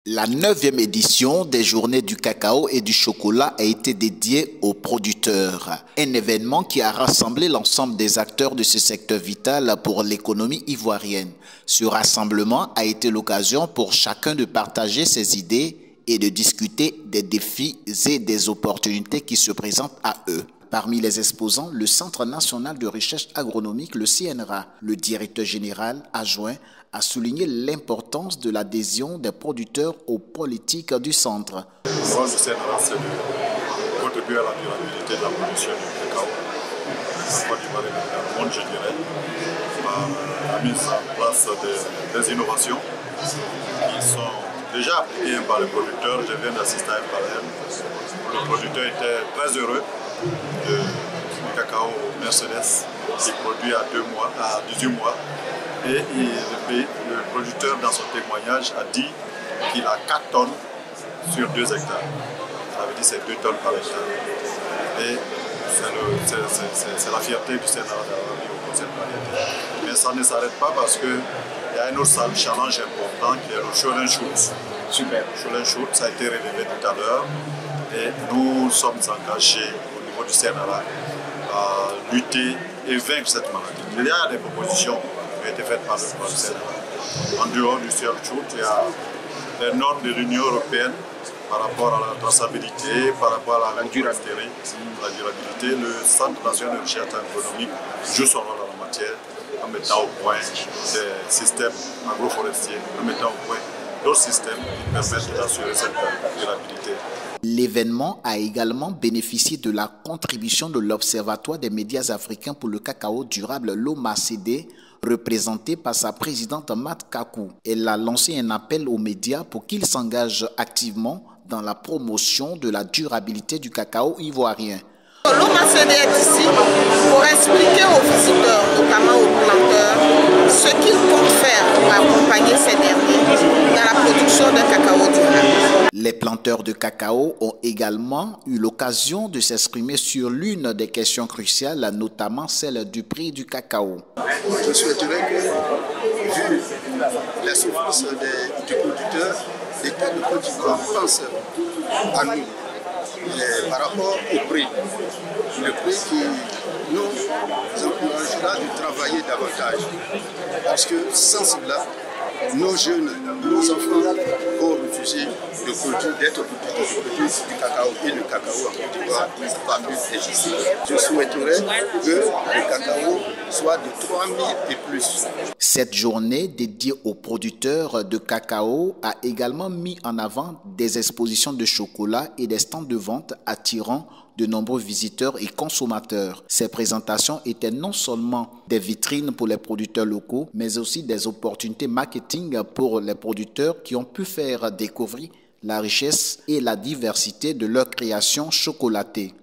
La 9e édition des Journées du cacao et du chocolat a été dédiée aux producteurs. Un événement qui a rassemblé l'ensemble des acteurs de ce secteur vital pour l'économie ivoirienne. Ce rassemblement a été l'occasion pour chacun de partager ses idées et de discuter des défis et des opportunités qui se présentent à eux. Parmi les exposants, le Centre national de recherche agronomique, le CNRA, le directeur général adjoint, a souligné l'importance de l'adhésion des producteurs aux politiques du centre. Le rôle du CNRA, c'est de contribuer à la durabilité de la production du cacao. La Côte d'Ivoire et le monde, je dirais, par la mise en place des innovations qui sont déjà appliquées par les producteurs. Je viens d'assister à un panel. Le producteur était très heureux du cacao Mercedes qui produit à 18 mois. Et le producteur, dans son témoignage, a dit qu'il a 4 tonnes sur 2 hectares. Ça veut dire que c'est 2 tonnes par hectare. Et c'est la fierté du Sénat d'avoir mis au conseil planétaire. Mais ça ne s'arrête pas parce qu'il y a un autre challenge important qui est le Show and Shoot. Super. Show and Shoot, ça a été révélé tout à l'heure. Et nous sommes engagés au niveau du CNRA à lutter et vaincre cette maladie. Il y a des propositions qui ont été faites par le CNRA. En dehors du Show and Shoot, il y a les normes de l'Union européenne par rapport à la traçabilité, par rapport à la durabilité. Le Centre national de recherche agronomique joue son rôle en la matière en mettant au point des systèmes agroforestiers, en mettant au point d'autres systèmes qui permettent d'assurer cette durabilité. L'événement a également bénéficié de la contribution de l'Observatoire des médias africains pour le cacao durable, l'OMACD, représenté par sa présidente Mat Kakou. Elle a lancé un appel aux médias pour qu'ils s'engagent activement dans la promotion de la durabilité du cacao ivoirien. L'OMACD est ici pour expliquer aux visiteurs, notamment aux planteurs, ce qu'ils comptent faire pour accompagner ces derniers dans la production d'un cacao durable. Les planteurs de cacao ont également eu l'occasion de s'exprimer sur l'une des questions cruciales, notamment celle du prix du cacao. Je souhaiterais que, vu la souffrance des producteurs, l'État de Côte d'Ivoire pense à nous par rapport au prix. Le prix qui nous encouragera de travailler davantage. Parce que sans cela, nos jeunes, nos enfants vont refuser d'être producteurs du cacao et le cacao en Côte d'Ivoire pas plus difficile. Je souhaiterais que le cacao soit de 3000 et plus. Cette journée dédiée aux producteurs de cacao a également mis en avant des expositions de chocolat et des stands de vente attirant de nombreux visiteurs et consommateurs. Ces présentations étaient non seulement des vitrines pour les producteurs locaux, mais aussi des opportunités marketing pour les producteurs qui ont pu faire découvrir la richesse et la diversité de leurs créations chocolatées.